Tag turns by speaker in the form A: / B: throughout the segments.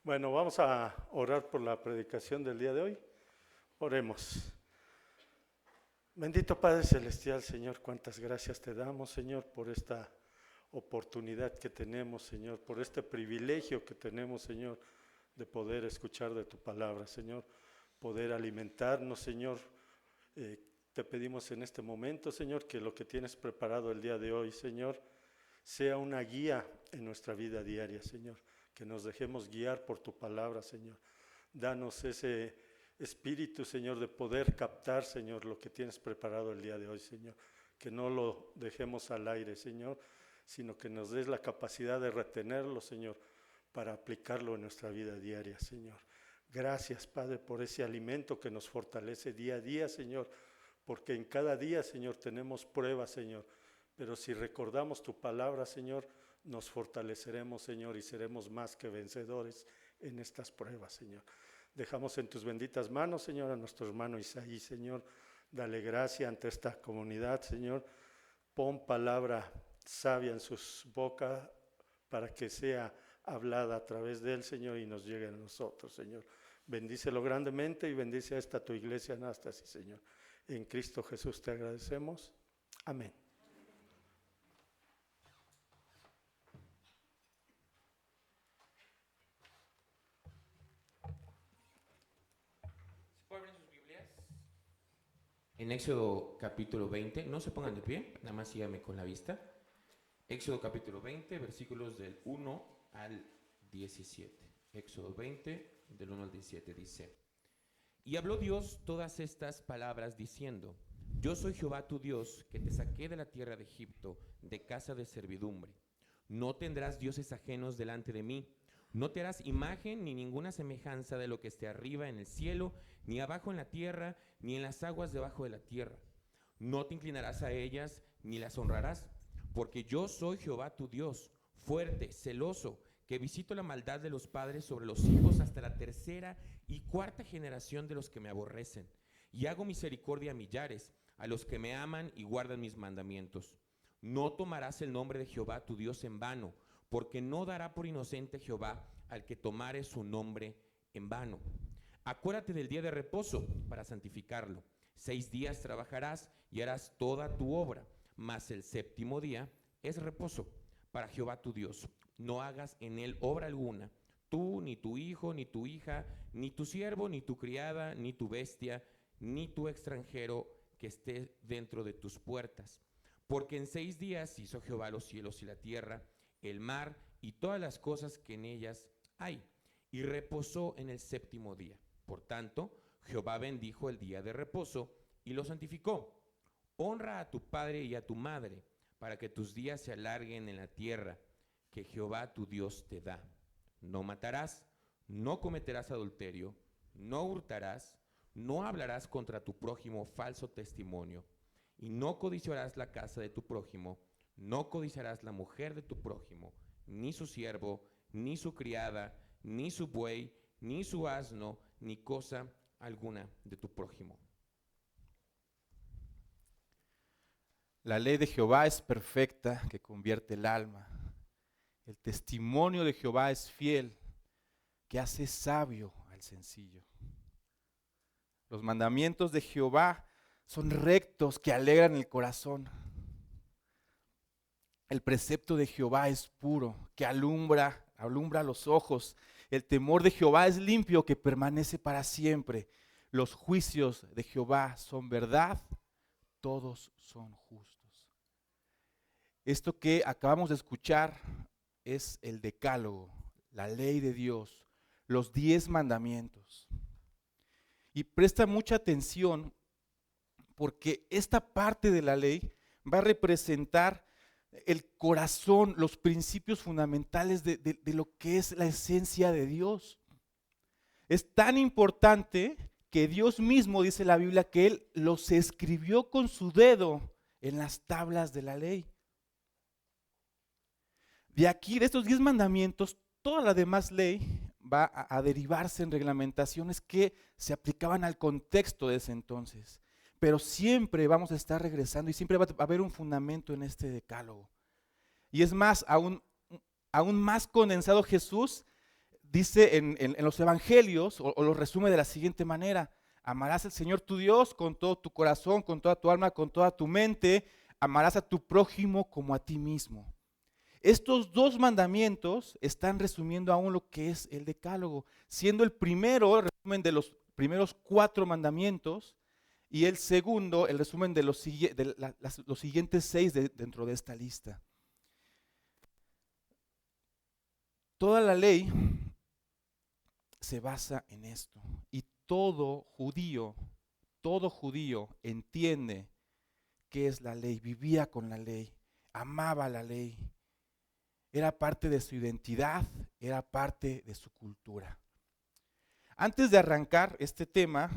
A: Bueno, vamos a orar por la predicación del día de hoy. Oremos. Bendito Padre Celestial, Señor, cuántas gracias te damos, Señor, por esta oportunidad que tenemos, Señor, por este privilegio que tenemos, Señor, de poder escuchar de tu palabra, Señor, poder alimentarnos, Señor. Te pedimos en este momento, Señor, que lo que tienes preparado el día de hoy, Señor, sea una guía en nuestra vida diaria, Señor, que nos dejemos guiar por tu palabra, Señor. Danos ese espíritu, Señor, de poder captar, Señor, lo que tienes preparado el día de hoy, Señor. Que no lo dejemos al aire, Señor, sino que nos des la capacidad de retenerlo, Señor, para aplicarlo en nuestra vida diaria, Señor. Gracias, Padre, por ese alimento que nos fortalece día a día, Señor, porque en cada día, Señor, tenemos pruebas, Señor, pero si recordamos tu palabra, Señor, nos fortaleceremos, Señor, y seremos más que vencedores en estas pruebas, Señor. Dejamos en tus benditas manos, Señor, a nuestro hermano Isaí, Señor. Dale gracia ante esta comunidad, Señor. Pon palabra sabia en sus bocas para que sea hablada a través de él, Señor, y nos llegue a nosotros, Señor. Bendícelo grandemente y bendice a esta tu iglesia Anástasis, Señor. En Cristo Jesús te agradecemos. Amén.
B: Abren sus Biblias en Éxodo capítulo 20, no se pongan de pie, nada más síganme con la vista. Éxodo capítulo 20, versículos del 1 al 17. Éxodo 20, del 1 al 17 dice: Y habló Dios todas estas palabras diciendo: Yo soy Jehová tu Dios, que te saqué de la tierra de Egipto, de casa de servidumbre. No tendrás dioses ajenos delante de mí. No te harás imagen ni ninguna semejanza de lo que esté arriba en el cielo, ni abajo en la tierra, ni en las aguas debajo de la tierra. No te inclinarás a ellas, ni las honrarás, porque yo soy Jehová tu Dios, fuerte, celoso, que visito la maldad de los padres sobre los hijos hasta la tercera y cuarta generación de los que me aborrecen, y hago misericordia a millares, a los que me aman y guardan mis mandamientos. No tomarás el nombre de Jehová tu Dios en vano, porque no dará por inocente Jehová al que tomare su nombre en vano. Acuérdate del día de reposo para santificarlo. 6 días trabajarás y harás toda tu obra, mas el séptimo día es reposo para Jehová tu Dios. No hagas en él obra alguna, tú, ni tu hijo, ni tu hija, ni tu siervo, ni tu criada, ni tu bestia, ni tu extranjero que esté dentro de tus puertas. Porque en 6 días hizo Jehová los cielos y la tierra, el mar y todas las cosas que en ellas hay, y reposó en el séptimo día. Por tanto, Jehová bendijo el día de reposo y lo santificó. Honra a tu padre y a tu madre, para que tus días se alarguen en la tierra que Jehová tu Dios te da. No matarás, no cometerás adulterio, no hurtarás, no hablarás contra tu prójimo falso testimonio, y no codiciarás la casa de tu prójimo. No codiciarás la mujer de tu prójimo, ni su siervo, ni su criada, ni su buey, ni su asno, ni cosa alguna de tu prójimo.
C: La ley de Jehová es perfecta, que convierte el alma. El testimonio de Jehová es fiel, que hace sabio al sencillo. Los mandamientos de Jehová son rectos, que alegran el corazón. El precepto de Jehová es puro, que alumbra los ojos. El temor de Jehová es limpio, que permanece para siempre. Los juicios de Jehová son verdad, todos son justos. Esto que acabamos de escuchar es el decálogo, la ley de Dios, los 10 mandamientos. Y presta mucha atención porque esta parte de la ley va a representar el corazón, los principios fundamentales de lo que es la esencia de Dios. Es tan importante que Dios mismo, dice la Biblia, que Él los escribió con su dedo en las tablas de la ley. De aquí, de estos 10 mandamientos, toda la demás ley va a derivarse en reglamentaciones que se aplicaban al contexto de ese entonces. Pero siempre vamos a estar regresando y siempre va a haber un fundamento en este decálogo. Y es más, aún más condensado, Jesús dice en los evangelios, o lo resume de la siguiente manera: amarás al Señor tu Dios con todo tu corazón, con toda tu alma, con toda tu mente, amarás a tu prójimo como a ti mismo. Estos dos mandamientos están resumiendo aún lo que es el decálogo, siendo el primero el resumen de los primeros 4 mandamientos y el segundo el resumen de los siguientes 6 dentro de esta lista. Toda la ley se basa en esto, y todo judío entiende qué es la ley, vivía con la ley, amaba la ley, era parte de su identidad, era parte de su cultura. Antes de arrancar este tema,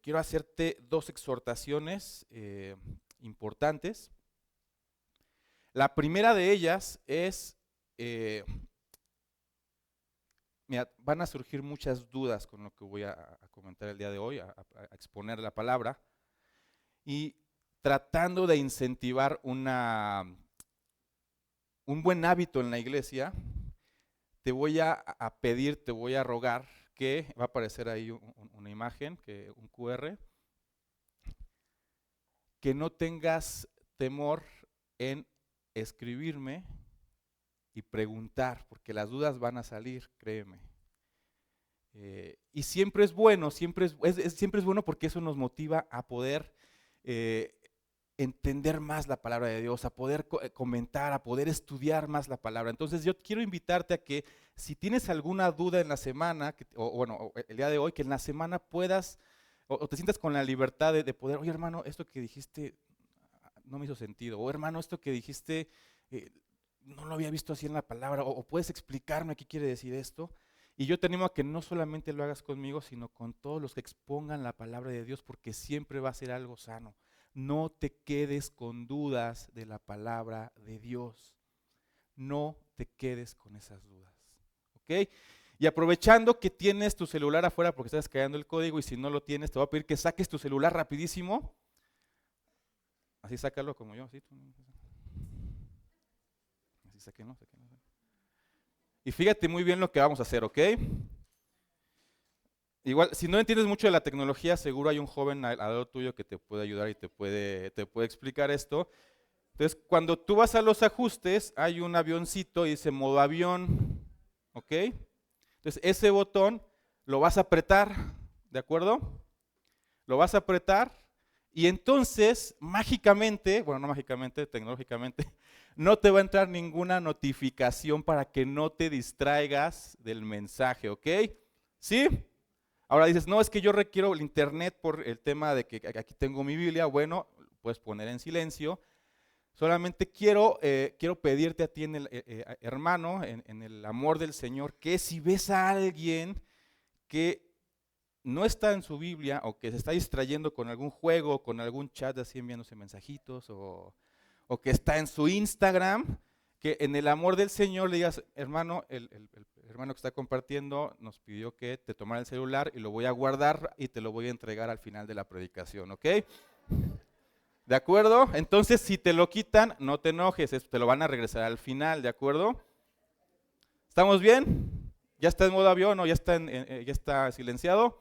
C: quiero hacerte 2 exhortaciones importantes. La primera de ellas es, mira, van a surgir muchas dudas con lo que voy a comentar el día de hoy, a exponer la palabra, y tratando de incentivar un buen hábito en la iglesia, te voy a pedir, te voy a rogar que va a aparecer ahí una imagen, un QR, que no tengas temor en escribirme y preguntar, porque las dudas van a salir, créeme. Y siempre es bueno, siempre es bueno, porque eso nos motiva a poder entender más la palabra de Dios, a poder comentar, a poder estudiar más la palabra. Entonces yo quiero invitarte a que si tienes alguna duda en la semana, o el día de hoy, que en la semana puedas, o te sientas con la libertad de poder: oye, hermano, esto que dijiste no me hizo sentido, o hermano, esto que dijiste no lo había visto así en la palabra, o puedes explicarme qué quiere decir esto. Y yo te animo a que no solamente lo hagas conmigo, sino con todos los que expongan la palabra de Dios, porque siempre va a ser algo sano. No te quedes con dudas de la palabra de Dios. No te quedes con esas dudas. ¿Ok? Y aprovechando que tienes tu celular afuera porque estás escaneando el código, y si no lo tienes, te voy a pedir que saques tu celular rapidísimo. Así sácalo como yo. Así sáquenlo. Y fíjate muy bien lo que vamos a hacer, ¿ok? Igual, si no entiendes mucho de la tecnología, seguro hay un joven al lado tuyo que te puede ayudar y te puede explicar esto. Entonces, cuando tú vas a los ajustes, hay un avioncito y dice modo avión, ¿ok? Entonces, ese botón lo vas a apretar, ¿de acuerdo? Lo vas a apretar y entonces, mágicamente, bueno, no mágicamente, tecnológicamente, no te va a entrar ninguna notificación para que no te distraigas del mensaje, ¿ok? ¿Sí? Ahora dices: no, es que yo requiero el internet por el tema de que aquí tengo mi Biblia. Bueno, puedes poner en silencio. Solamente quiero pedirte a ti, hermano, en el amor del Señor, que si ves a alguien que no está en su Biblia, o que se está distrayendo con algún juego, con algún chat así enviándose mensajitos, o que está en su Instagram, que en el amor del Señor le digas: hermano, el hermano que está compartiendo nos pidió que te tomara el celular y lo voy a guardar y te lo voy a entregar al final de la predicación, ¿ok? ¿De acuerdo? Entonces, si te lo quitan, no te enojes, te lo van a regresar al final, ¿de acuerdo? ¿Estamos bien? ¿Ya está en modo avión o ya está silenciado?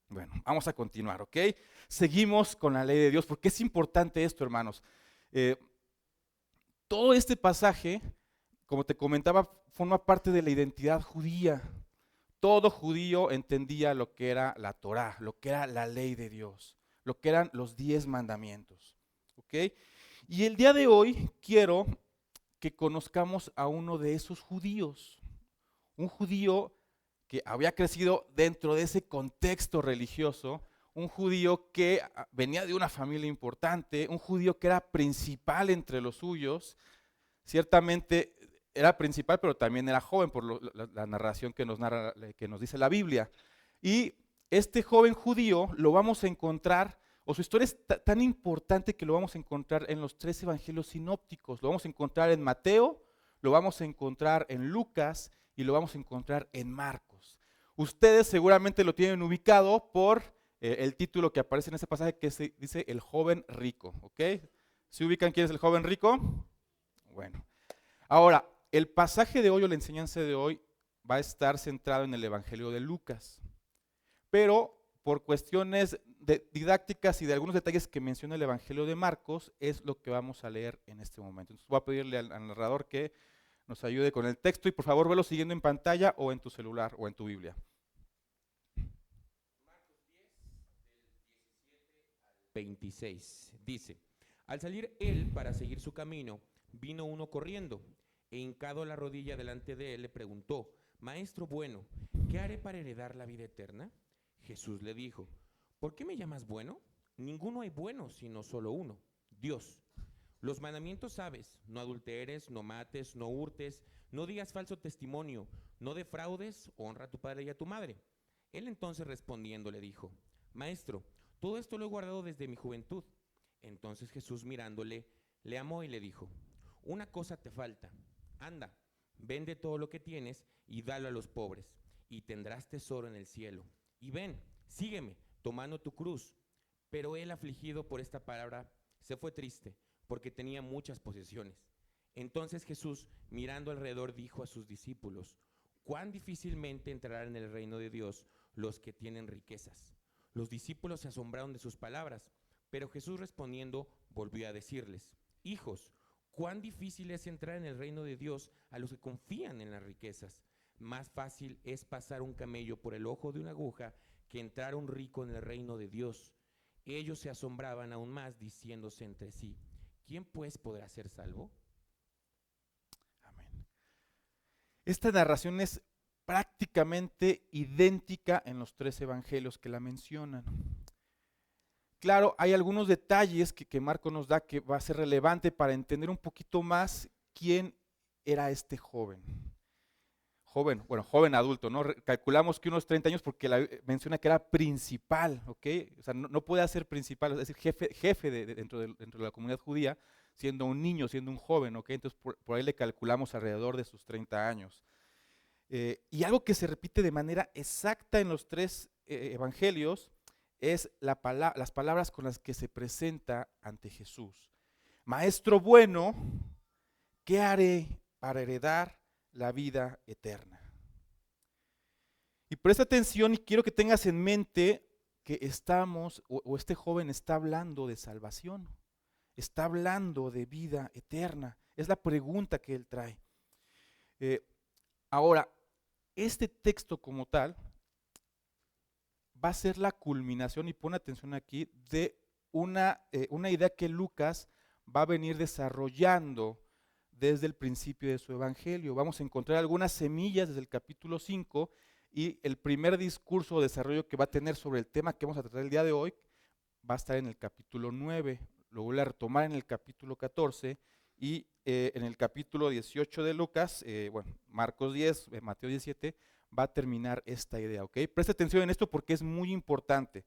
C: Bueno, vamos a continuar, ¿ok? Seguimos con la ley de Dios, porque es importante esto, hermanos. Todo este pasaje, como te comentaba, forma parte de la identidad judía. Todo judío entendía lo que era la Torá, lo que era la ley de Dios, lo que eran los 10 mandamientos. ¿Ok? Y el día de hoy quiero que conozcamos a uno de esos judíos, un judío que había crecido dentro de ese contexto religioso, un judío que venía de una familia importante, un judío que era principal entre los suyos. Ciertamente era principal, pero también era joven por la narración que nos dice la Biblia. Y este joven judío lo vamos a encontrar, o su historia es tan importante que lo vamos a encontrar en los 3 evangelios sinópticos. Lo vamos a encontrar en Mateo, lo vamos a encontrar en Lucas y lo vamos a encontrar en Marcos. Ustedes seguramente lo tienen ubicado por el título que aparece en ese pasaje, que dice el joven rico, ¿ok? ¿Se ubican quién es el joven rico? Bueno, ahora, el pasaje de hoy, o la enseñanza de hoy, va a estar centrado en el Evangelio de Lucas. Pero por cuestiones didácticas y de algunos detalles que menciona el Evangelio de Marcos, es lo que vamos a leer en este momento. Entonces voy a pedirle al narrador que nos ayude con el texto y por favor velo siguiendo en pantalla o en tu celular o en tu Biblia.
B: 26. Dice, al salir él para seguir su camino, vino uno corriendo, e hincado la rodilla delante de él, le preguntó, Maestro bueno, ¿qué haré para heredar la vida eterna? Jesús le dijo, ¿por qué me llamas bueno? Ninguno hay bueno, sino solo uno, Dios. Los mandamientos sabes, no adulteres, no mates, no hurtes, no digas falso testimonio, no defraudes, honra a tu padre y a tu madre. Él entonces respondiendo le dijo, Maestro, todo esto lo he guardado desde mi juventud. Entonces Jesús mirándole, le amó y le dijo, una cosa te falta, anda, vende todo lo que tienes y dalo a los pobres, y tendrás tesoro en el cielo. Y ven, sígueme, tomando tu cruz. Pero él, afligido por esta palabra, se fue triste, porque tenía muchas posesiones. Entonces Jesús, mirando alrededor, dijo a sus discípulos, cuán difícilmente entrarán en el reino de Dios los que tienen riquezas. Los discípulos se asombraron de sus palabras, pero Jesús respondiendo volvió a decirles, hijos, cuán difícil es entrar en el reino de Dios a los que confían en las riquezas. Más fácil es pasar un camello por el ojo de una aguja que entrar un rico en el reino de Dios. Ellos se asombraban aún más, diciéndose entre sí, ¿quién pues podrá ser salvo?
C: Amén. Esta narración es prácticamente idéntica en los tres evangelios que la mencionan. Claro, hay algunos detalles que Marco nos da que va a ser relevante para entender un poquito más quién era este joven. Joven adulto, ¿no? Calculamos que unos 30 años porque menciona que era principal, ¿ok? O sea, no puede ser principal, es decir, jefe dentro de la comunidad judía, siendo un niño, siendo un joven, ¿ok? Entonces por ahí le calculamos alrededor de sus 30 años. Y algo que se repite de manera exacta en los tres evangelios es las palabras con las que se presenta ante Jesús. Maestro bueno, ¿qué haré para heredar la vida eterna? Y presta atención y quiero que tengas en mente que este joven está hablando de salvación, está hablando de vida eterna. Es la pregunta que él trae. Ahora, este texto como tal va a ser la culminación, y pon atención aquí, de una idea que Lucas va a venir desarrollando desde el principio de su evangelio. Vamos a encontrar algunas semillas desde el capítulo 5 y el primer discurso o desarrollo que va a tener sobre el tema que vamos a tratar el día de hoy va a estar en el capítulo 9, lo voy a retomar en el capítulo 14 y en el capítulo 18 de Lucas, Marcos 10, Mateo 17, va a terminar esta idea, ¿ok? Presta atención en esto porque es muy importante.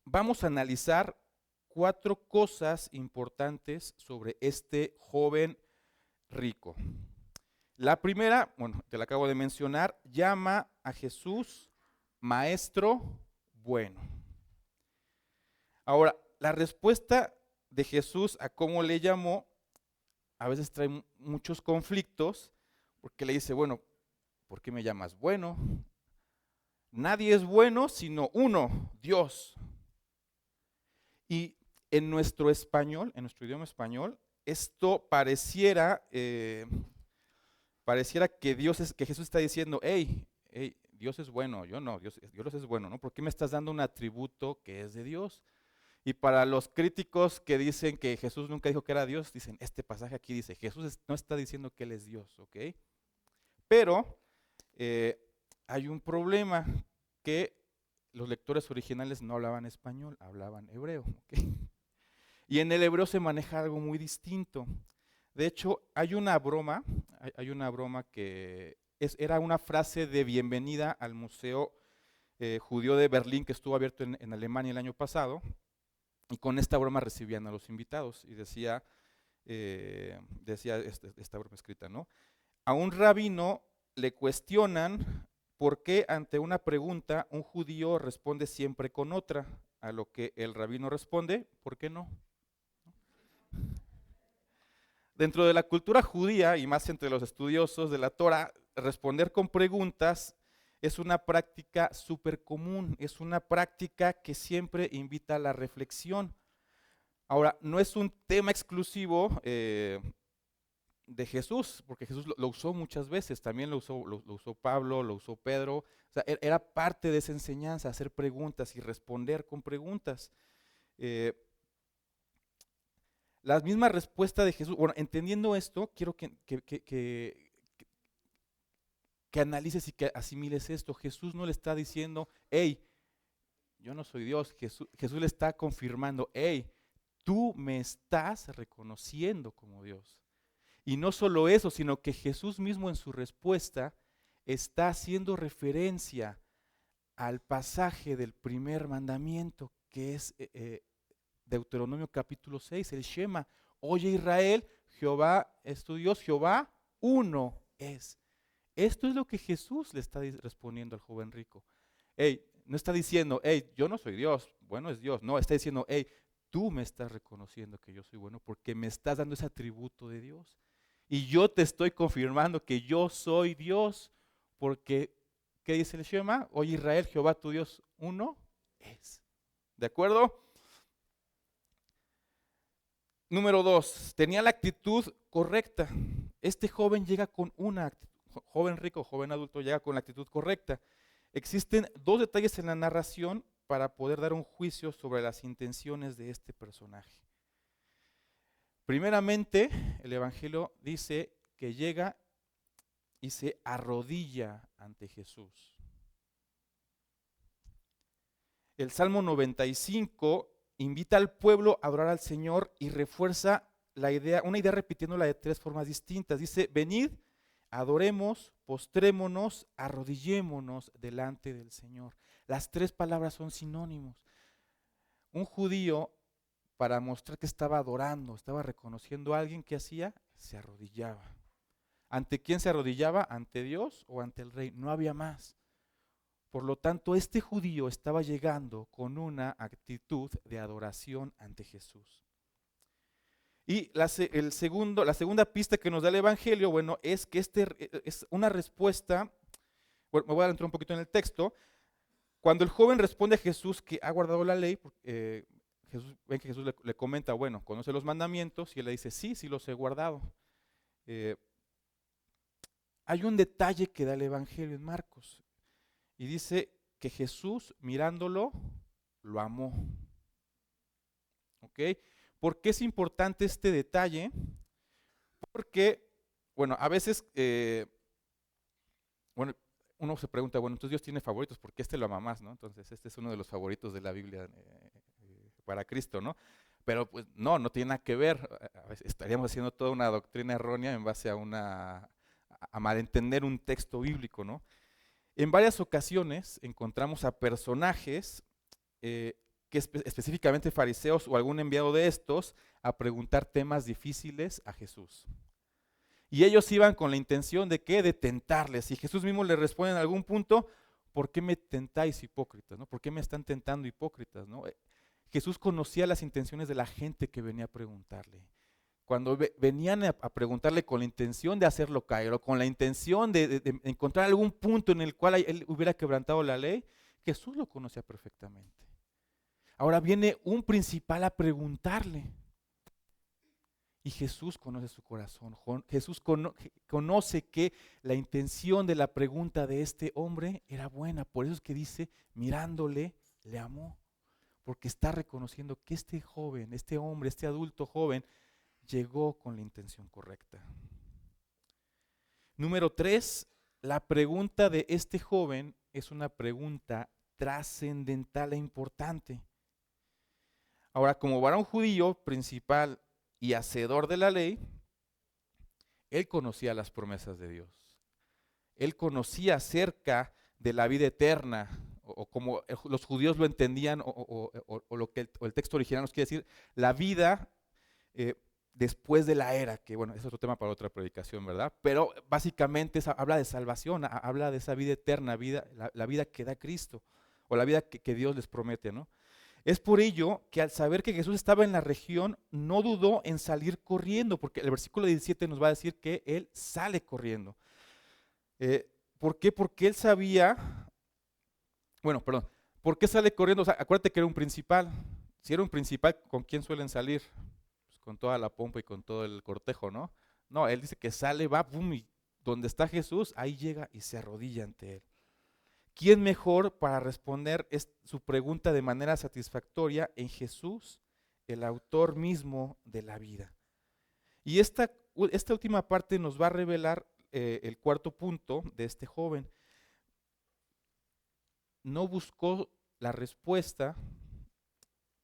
C: Vamos a analizar 4 cosas importantes sobre este joven rico. La primera, te la acabo de mencionar, llama a Jesús maestro bueno. Ahora, la respuesta de Jesús a cómo le llamó a veces trae muchos conflictos porque le dice, bueno, ¿por qué me llamas bueno? Nadie es bueno sino uno, Dios. Y en nuestro español, en nuestro idioma español, esto pareciera que que Jesús está diciendo, hey, Dios es bueno, yo no, Dios es bueno, ¿no? ¿Por qué me estás dando un atributo que es de Dios? Y para los críticos que dicen que Jesús nunca dijo que era Dios, dicen, este pasaje aquí dice, Jesús no está diciendo que Él es Dios, ¿ok? Pero hay un problema, que los lectores originales no hablaban español, hablaban hebreo, ¿ok? Y en el hebreo se maneja algo muy distinto. De hecho, hay una broma que era una frase de bienvenida al Museo Judío de Berlín que estuvo abierto en Alemania el año pasado. Y con esta broma recibían a los invitados y decía esta broma escrita, ¿no? A un rabino le cuestionan por qué ante una pregunta un judío responde siempre con otra, a lo que el rabino responde, ¿por qué no? Dentro de la cultura judía y más entre los estudiosos de la Torah, responder con preguntas es una práctica súper común, es una práctica que siempre invita a la reflexión. Ahora, no es un tema exclusivo de Jesús, porque Jesús lo usó muchas veces, también lo usó Pablo, lo usó Pedro. O sea, era parte de esa enseñanza, hacer preguntas y responder con preguntas. La misma respuesta de Jesús, bueno, entendiendo esto, quiero que analices y que asimiles esto. Jesús no le está diciendo, hey, yo no soy Dios. Jesús le está confirmando, hey, tú me estás reconociendo como Dios. Y no solo eso, sino que Jesús mismo en su respuesta está haciendo referencia al pasaje del primer mandamiento, que es Deuteronomio capítulo 6, el Shema. Oye Israel, Jehová es tu Dios, Jehová uno es. Esto es lo que Jesús le está respondiendo al joven rico. Hey, no está diciendo, hey, yo no soy Dios, bueno es Dios. No, está diciendo, hey, tú me estás reconociendo que yo soy bueno porque me estás dando ese atributo de Dios. Y yo te estoy confirmando que yo soy Dios porque, ¿qué dice el Shema? Oye Israel, Jehová tu Dios uno es. ¿De acuerdo? Número 2, tenía la actitud correcta. Este joven llega con una actitud. Joven rico, joven adulto llega con la actitud correcta. Existen dos detalles en la narración para poder dar un juicio sobre las intenciones de este personaje. Primeramente, el Evangelio dice que llega y se arrodilla ante Jesús. El Salmo 95 invita al pueblo a adorar al Señor y refuerza una idea repitiéndola de tres formas distintas. Dice, venid, adoremos, postrémonos, arrodillémonos delante del Señor. Las tres palabras son sinónimos. Un judío, para mostrar que estaba adorando, estaba reconociendo a alguien, que hacía, se arrodillaba. ¿Ante quién se arrodillaba? ¿Ante Dios o ante el rey? No había más. Por lo tanto, este judío estaba llegando con una actitud de adoración ante Jesús. Y la segunda pista que nos da el Evangelio, bueno, es que es una respuesta. Bueno, me voy a adentrar un poquito en el texto. Cuando el joven responde a Jesús que ha guardado la ley, ven que Jesús le comenta, bueno, conoce los mandamientos, y él le dice, sí los he guardado. Hay un detalle que da el Evangelio en Marcos, y dice que Jesús, mirándolo, lo amó. ¿Ok? ¿Por qué es importante este detalle? Porque, bueno, a veces, uno se pregunta, bueno, entonces Dios tiene favoritos, ¿por qué este lo ama más, no? Entonces, este es uno de los favoritos de la Biblia para Cristo, ¿no? Pero pues no tiene nada que ver. A veces estaríamos haciendo toda una doctrina errónea en base a malentender un texto bíblico, ¿no? En varias ocasiones encontramos a personajes que específicamente fariseos o algún enviado de estos a preguntar temas difíciles a Jesús. Y ellos iban con la intención de ¿qué? De tentarles. Y Jesús mismo les responde en algún punto, ¿por qué me tentáis hipócritas? ¿No? ¿Por qué me están tentando hipócritas? ¿No? Jesús conocía las intenciones de la gente que venía a preguntarle. Cuando venían a preguntarle con la intención de hacerlo caer o con la intención de encontrar algún punto en el cual él hubiera quebrantado la ley, Jesús lo conocía perfectamente. Ahora viene un principal a preguntarle. Y Jesús conoce su corazón. Jesús conoce que la intención de la pregunta de este hombre era buena. Por eso es que dice, mirándole, le amó. Porque está reconociendo que este joven, este hombre, este adulto joven, llegó con la intención correcta. Número 3, la pregunta de este joven es una pregunta trascendental e importante. Ahora, como varón judío principal y hacedor de la ley, él conocía las promesas de Dios. Él conocía acerca de la vida eterna, o como los judíos lo entendían, o lo que el texto original nos quiere decir, la vida después de la era, que bueno, es otro tema para otra predicación, ¿verdad? Pero básicamente habla de salvación, habla de esa vida eterna, la vida que da Cristo, o la vida que Dios les promete, ¿no? Es por ello que al saber que Jesús estaba en la región, no dudó en salir corriendo, porque el versículo 17 nos va a decir que él sale corriendo. ¿Por qué? Porque él sabía, bueno, perdón, ¿por qué sale corriendo? O sea, acuérdate que era un principal. Si era un principal, ¿con quién suelen salir? Pues con toda la pompa y con todo el cortejo, ¿no? No, él dice que sale, va, pum, y donde está Jesús, ahí llega y se arrodilla ante él. ¿Quién mejor para responder su pregunta de manera satisfactoria en Jesús, el autor mismo de la vida? Y esta última parte nos va a revelar el cuarto punto de este joven. No buscó la respuesta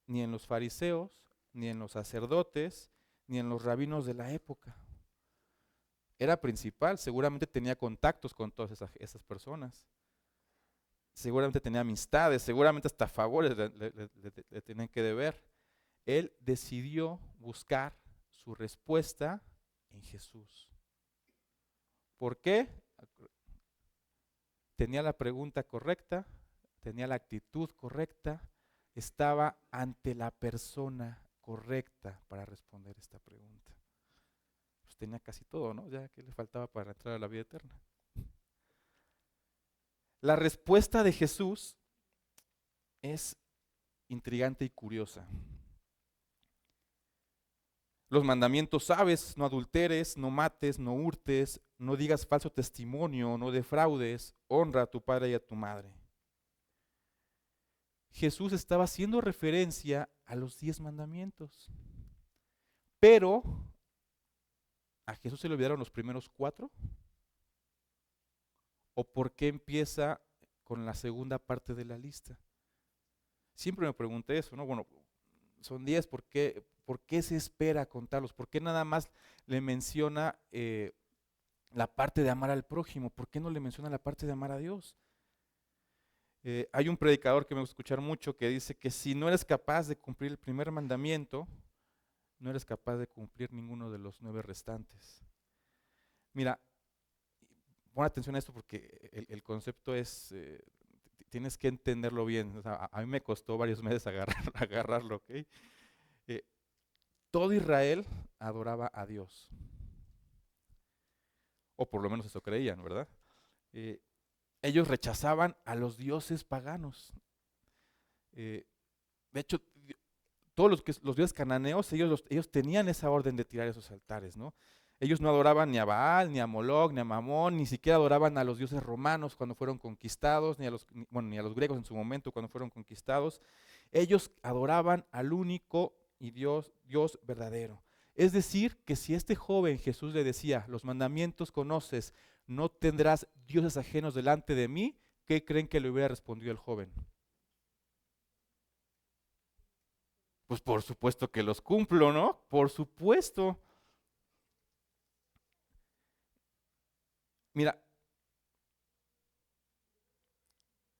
C: ni en los fariseos, ni en los sacerdotes, ni en los rabinos de la época. Era principal, seguramente tenía contactos con todas esas personas. Seguramente tenía amistades, seguramente hasta favores le tenían que deber. Él decidió buscar su respuesta en Jesús. ¿Por qué? Tenía la pregunta correcta, tenía la actitud correcta, estaba ante la persona correcta para responder esta pregunta. Pues tenía casi todo, ¿no? Ya que le faltaba para entrar a la vida eterna. La respuesta de Jesús es intrigante y curiosa. Los mandamientos sabes: no adulteres, no mates, no hurtes, no digas falso testimonio, no defraudes, honra a tu padre y a tu madre. Jesús estaba haciendo referencia a los 10 mandamientos, pero ¿a Jesús se le olvidaron los primeros 4? ¿O por qué empieza con la segunda parte de la lista? Siempre me pregunté eso, ¿no? Bueno, son 10, ¿por qué se espera contarlos? ¿Por qué nada más le menciona la parte de amar al prójimo? ¿Por qué no le menciona la parte de amar a Dios? Hay un predicador que me gusta escuchar mucho que dice que si no eres capaz de cumplir el primer mandamiento, no eres capaz de cumplir ninguno de los 9 restantes. Mira, pon atención a esto porque el concepto es, tienes que entenderlo bien. O sea, a mí me costó varios meses agarrarlo, ¿ok? Todo Israel adoraba a Dios. O por lo menos eso creían, ¿verdad? Ellos rechazaban a los dioses paganos. De hecho, todos los dioses cananeos, ellos tenían esa orden de tirar esos altares, ¿no? Ellos no adoraban ni a Baal, ni a Moloch, ni a Mamón, ni siquiera adoraban a los dioses romanos cuando fueron conquistados, ni a los griegos en su momento cuando fueron conquistados. Ellos adoraban al único y Dios verdadero. Es decir, que si este joven Jesús le decía, los mandamientos conoces, no tendrás dioses ajenos delante de mí, ¿qué creen que le hubiera respondido el joven? Pues por supuesto que los cumplo, ¿no? Por supuesto. Mira,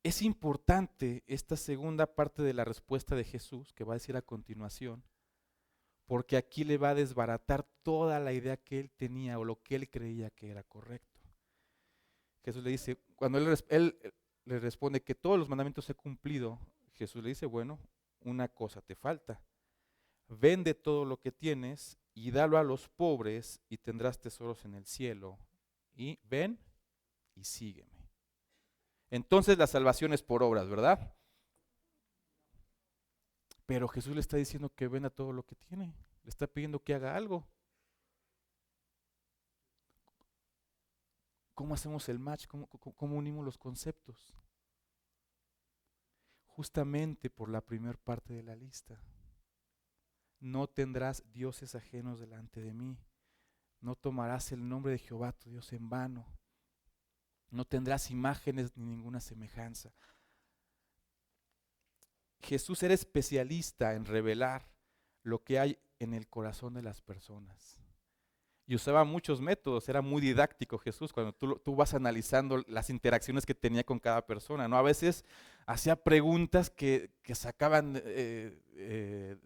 C: es importante esta segunda parte de la respuesta de Jesús, que va a decir a continuación, porque aquí le va a desbaratar toda la idea que él tenía o lo que él creía que era correcto. Jesús le dice, cuando él le responde que todos los mandamientos he cumplido, Jesús le dice, bueno, una cosa te falta. Vende todo lo que tienes y dalo a los pobres y tendrás tesoros en el cielo. Y ven y sígueme. Entonces la salvación es por obras, ¿verdad? Pero Jesús le está diciendo que venda todo lo que tiene. Le está pidiendo que haga algo. ¿Cómo hacemos el match? ¿Cómo unimos los conceptos? Justamente por la primera parte de la lista. No tendrás dioses ajenos delante de mí. No tomarás el nombre de Jehová tu Dios en vano. No tendrás imágenes ni ninguna semejanza. Jesús era especialista en revelar lo que hay en el corazón de las personas. Y usaba muchos métodos, era muy didáctico Jesús cuando tú vas analizando las interacciones que tenía con cada persona, ¿no? A veces hacía preguntas que sacaban de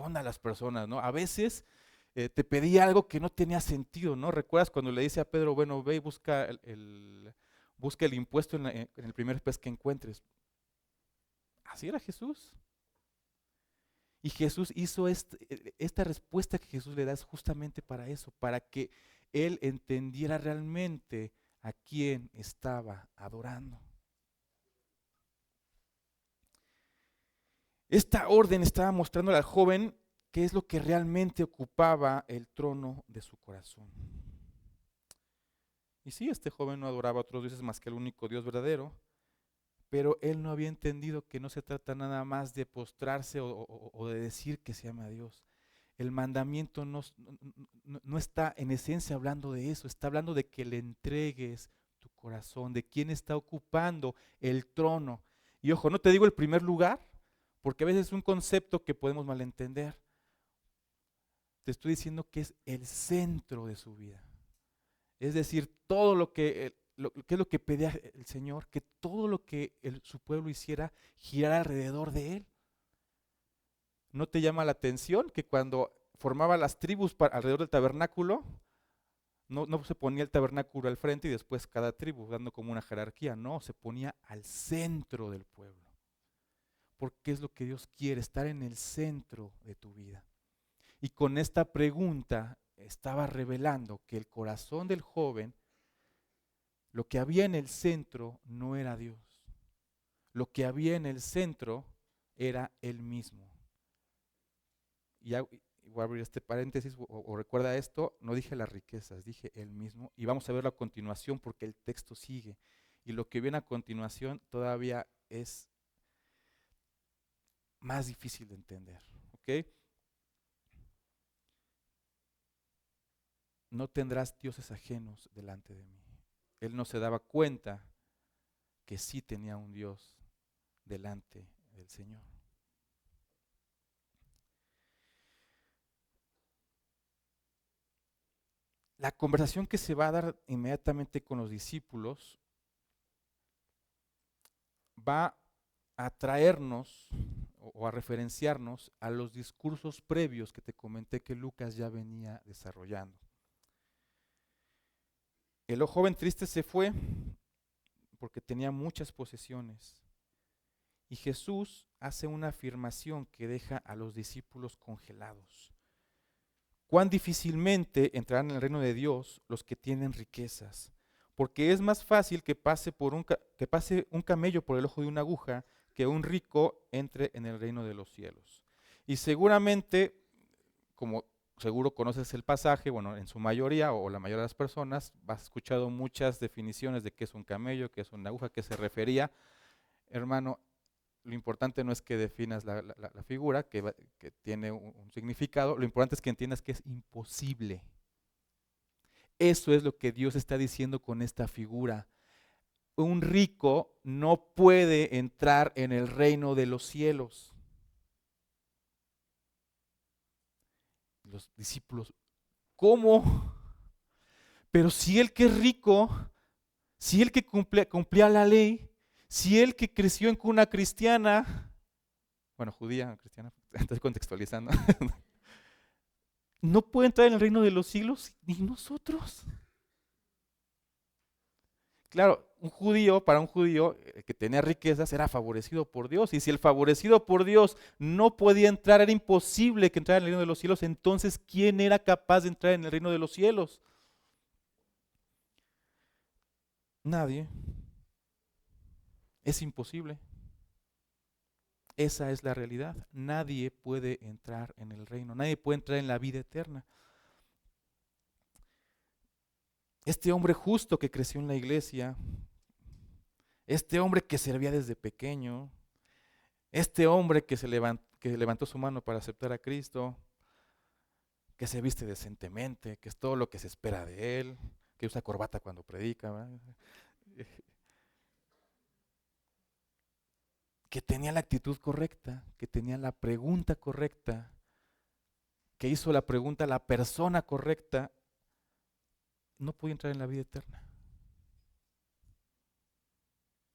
C: onda a las personas, ¿no? A veces te pedía algo que no tenía sentido, ¿no? ¿Recuerdas cuando le dice a Pedro, bueno, ve y busca el impuesto en el primer pez que encuentres? Así era Jesús. Y Jesús hizo esta respuesta que Jesús le da es justamente para eso, para que él entendiera realmente a quién estaba adorando. Esta orden estaba mostrándole al joven qué es lo que realmente ocupaba el trono de su corazón. Y sí, este joven no adoraba a otros dioses más que al único Dios verdadero, pero él no había entendido que no se trata nada más de postrarse o de decir que se ama a Dios. El mandamiento no está en esencia hablando de eso, está hablando de que le entregues tu corazón, de quién está ocupando el trono. Y ojo, no te digo el primer lugar, porque a veces es un concepto que podemos malentender. Te estoy diciendo que es el centro de su vida. Es decir, todo lo que, ¿qué es lo que pedía el Señor? Que todo lo que su pueblo hiciera girara alrededor de él. ¿No te llama la atención que cuando formaba las tribus alrededor del tabernáculo, no se ponía el tabernáculo al frente y después cada tribu, dando como una jerarquía? No, se ponía al centro del pueblo. Porque es lo que Dios quiere, estar en el centro de tu vida. Y con esta pregunta estaba revelando que el corazón del joven, lo que había en el centro no era Dios. Lo que había en el centro era él mismo. Y voy a abrir este paréntesis o recuerda esto, no dije las riquezas, dije él mismo. Y vamos a verlo a continuación porque el texto sigue. Y lo que viene a continuación todavía es más difícil de entender. ¿Ok? No tendrás dioses ajenos delante de mí. Él no se daba cuenta que sí tenía un Dios delante del Señor. La conversación que se va a dar inmediatamente con los discípulos va a traernos o a referenciarnos a los discursos previos que te comenté que Lucas ya venía desarrollando. El joven triste se fue porque tenía muchas posesiones. Y Jesús hace una afirmación que deja a los discípulos congelados. Cuán difícilmente entrarán en el reino de Dios los que tienen riquezas, porque es más fácil que pase un camello por el ojo de una aguja que un rico entre en el reino de los cielos. Y seguramente, como seguro conoces el pasaje, bueno, en su mayoría o la mayoría de las personas, has escuchado muchas definiciones de qué es un camello, qué es una aguja, qué se refería. Hermano, lo importante no es que definas la figura, que tiene un significado, lo importante es que entiendas que es imposible. Eso es lo que Dios está diciendo con esta figura. Un rico no puede entrar en el reino de los cielos. Los discípulos, ¿cómo? Pero si el que es rico, si el que cumplía la ley, si el que creció en cuna cristiana, bueno, judía, cristiana, estoy contextualizando, no puede entrar en el reino de los siglos, ni nosotros. Claro, para un judío que tenía riquezas era favorecido por Dios. Y si el favorecido por Dios no podía entrar, era imposible que entrara en el reino de los cielos. Entonces, ¿quién era capaz de entrar en el reino de los cielos? Nadie. Es imposible. Esa es la realidad. Nadie puede entrar en el reino. Nadie puede entrar en la vida eterna. Este hombre justo que creció en la iglesia, este hombre que servía desde pequeño, este hombre que levantó su mano para aceptar a Cristo, que se viste decentemente, que es todo lo que se espera de él, que usa corbata cuando predica, ¿verdad? Que tenía la actitud correcta, que tenía la pregunta correcta, que hizo la pregunta a la persona correcta, no podía entrar en la vida eterna.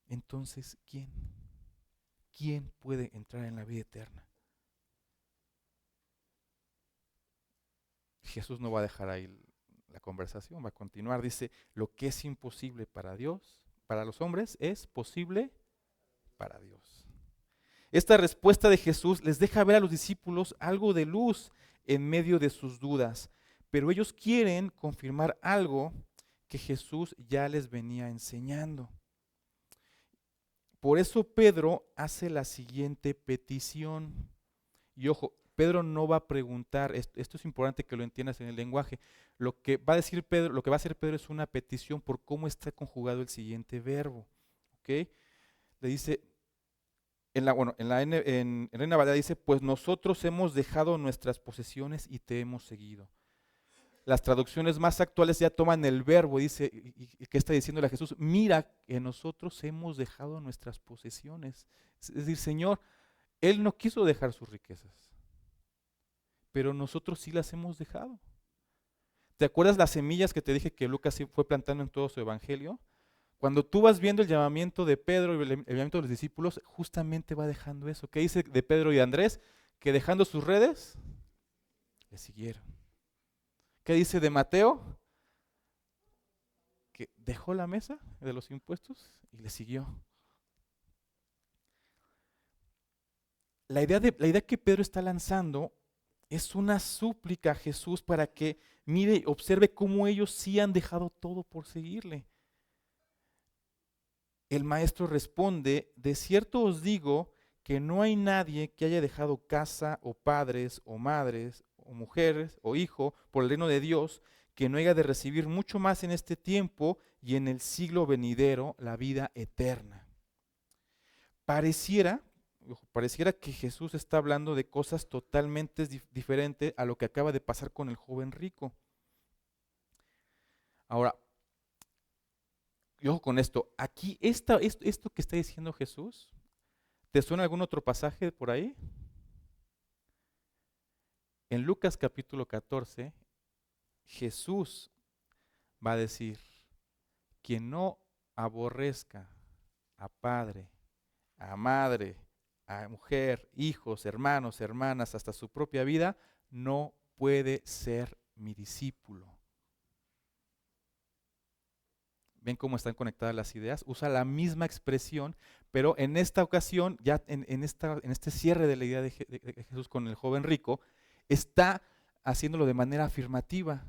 C: Entonces, ¿quién? ¿Quién puede entrar en la vida eterna? Jesús no va a dejar ahí la conversación, va a continuar. Dice, lo que es imposible para Dios, para los hombres, es posible para Dios. Esta respuesta de Jesús les deja ver a los discípulos algo de luz en medio de sus dudas, pero ellos quieren confirmar algo que Jesús ya les venía enseñando. Por eso Pedro hace la siguiente petición. Y ojo, Pedro no va a preguntar, esto es importante que lo entiendas en el lenguaje. Lo que va a decir Pedro, lo que va a hacer Pedro es una petición por cómo está conjugado el siguiente verbo. ¿Ok? Le dice, en Reina Valera dice, pues nosotros hemos dejado nuestras posesiones y te hemos seguido. Las traducciones más actuales ya toman el verbo, dice, y que está diciéndole a Jesús, mira que nosotros hemos dejado nuestras posesiones. Es decir, Señor, Él no quiso dejar sus riquezas, pero nosotros sí las hemos dejado. ¿Te acuerdas las semillas que te dije que Lucas sí fue plantando en todo su evangelio? Cuando tú vas viendo el llamamiento de Pedro y el llamamiento de los discípulos, justamente va dejando eso. ¿Qué dice de Pedro y Andrés? Que dejando sus redes, le siguieron. ¿Qué dice de Mateo? Que dejó la mesa de los impuestos y le siguió. La idea que Pedro está lanzando es una súplica a Jesús para que mire y observe cómo ellos sí han dejado todo por seguirle. El maestro responde, de cierto os digo que no hay nadie que haya dejado casa o padres o madres o mujeres o hijo por el reino de Dios que no haya de recibir mucho más en este tiempo y en el siglo venidero la vida eterna. Pareciera que Jesús está hablando de cosas totalmente diferentes a lo que acaba de pasar con el joven rico. Ahora, y ojo con esto, aquí esto que está diciendo Jesús, ¿te suena algún otro pasaje por ahí? En Lucas capítulo 14, Jesús va a decir, quien no aborrezca a padre, a madre, a mujer, hijos, hermanos, hermanas, hasta su propia vida, no puede ser mi discípulo. ¿Ven cómo están conectadas las ideas? Usa la misma expresión, pero en esta ocasión, ya en este cierre de la idea de Jesús con el joven rico, está haciéndolo de manera afirmativa.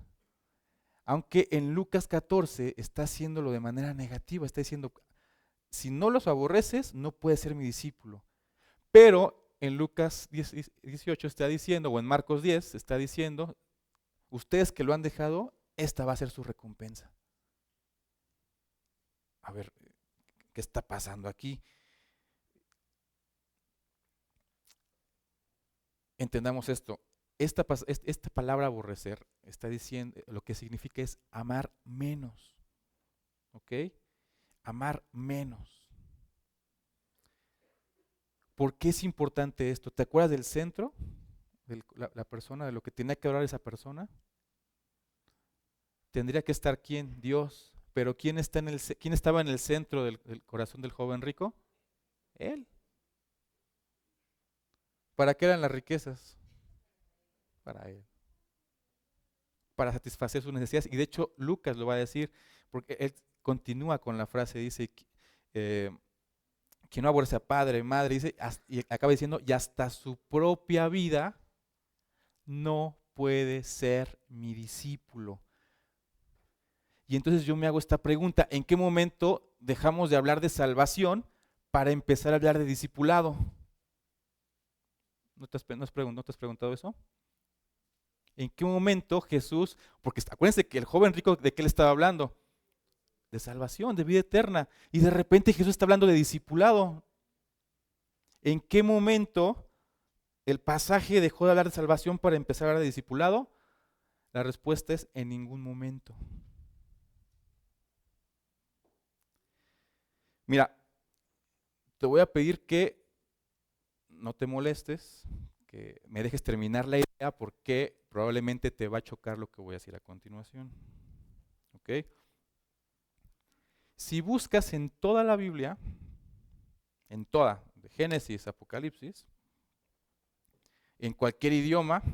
C: Aunque en Lucas 14 está haciéndolo de manera negativa, está diciendo, si no los aborreces, no puedes ser mi discípulo. Pero en Lucas 18 está diciendo, o en Marcos 10 está diciendo, ustedes que lo han dejado, esta va a ser su recompensa. A ver, ¿qué está pasando aquí? Entendamos esto. Esta palabra aborrecer está diciendo, lo que significa es amar menos. ¿Ok? Amar menos. ¿Por qué es importante esto? ¿Te acuerdas del centro? De la persona, de lo que tenía que hablar esa persona. Tendría que estar ¿quién? Dios. Pero ¿quién estaba en el centro del corazón del joven rico? Él. ¿Para qué eran las riquezas? Para él. Para satisfacer sus necesidades. Y de hecho Lucas lo va a decir, porque él continúa con la frase, dice, que no aborrece a padre, madre, dice, y acaba diciendo, y hasta su propia vida no puede ser mi discípulo. Y entonces yo me hago esta pregunta, ¿en qué momento dejamos de hablar de salvación para empezar a hablar de discipulado? ¿No te has preguntado eso? ¿En qué momento Jesús, porque acuérdense que el joven rico, ¿de qué le estaba hablando? De salvación, de vida eterna. Y de repente Jesús está hablando de discipulado. ¿En qué momento el pasaje dejó de hablar de salvación para empezar a hablar de discipulado? La respuesta es en ningún momento. Mira, te voy a pedir que no te molestes, que me dejes terminar la idea porque probablemente te va a chocar lo que voy a decir a continuación. ¿Ok? Si buscas en toda la Biblia, en toda, de Génesis, Apocalipsis, en cualquier idioma,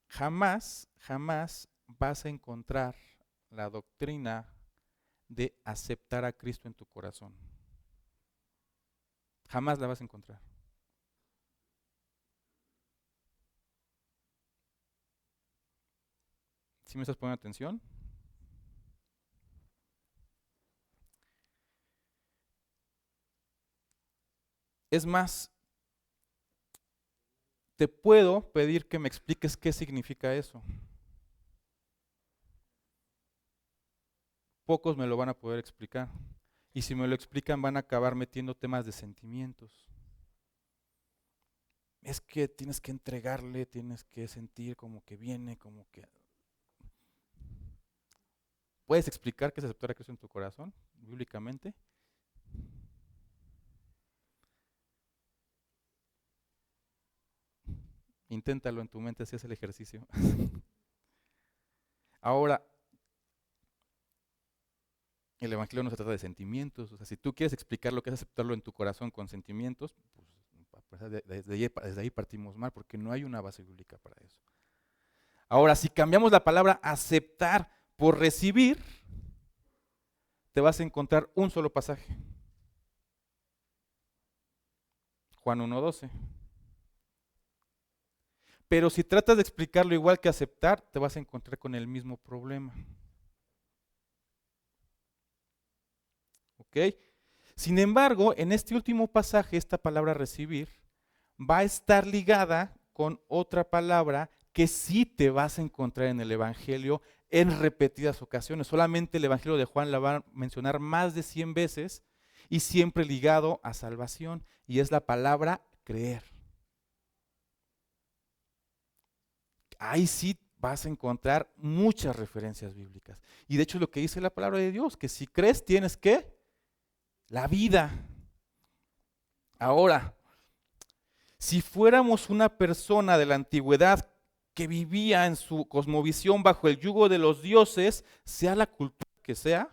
C: jamás vas a encontrar la doctrina de aceptar a Cristo en tu corazón. Jamás la vas a encontrar. ¿Sí me estás poniendo atención? Es más, te puedo pedir que me expliques qué significa eso. Pocos me lo van a poder explicar. Y si me lo explican van a acabar metiendo temas de sentimientos. Es que tienes que entregarle, tienes que sentir como que viene, como que... ¿Puedes explicar qué es aceptar a Cristo en tu corazón, bíblicamente? Inténtalo en tu mente, si es el ejercicio. Ahora, el Evangelio no se trata de sentimientos. O sea, si tú quieres explicar lo que es aceptarlo en tu corazón con sentimientos, pues desde ahí partimos mal, porque no hay una base bíblica para eso. Ahora, si cambiamos la palabra aceptar por recibir, te vas a encontrar un solo pasaje. Juan 1:12. Pero si tratas de explicarlo igual que aceptar, te vas a encontrar con el mismo problema. ¿Ok? Sin embargo, en este último pasaje, esta palabra recibir va a estar ligada con otra palabra que sí te vas a encontrar en el Evangelio en repetidas ocasiones. Solamente el Evangelio de Juan la va a mencionar más de 100 veces y siempre ligado a salvación, y es la palabra creer. Ahí sí vas a encontrar muchas referencias bíblicas. Y de hecho lo que dice la palabra de Dios, que si crees tienes ¿qué? La vida. Ahora, si fuéramos una persona de la antigüedad que vivía en su cosmovisión bajo el yugo de los dioses, sea la cultura que sea,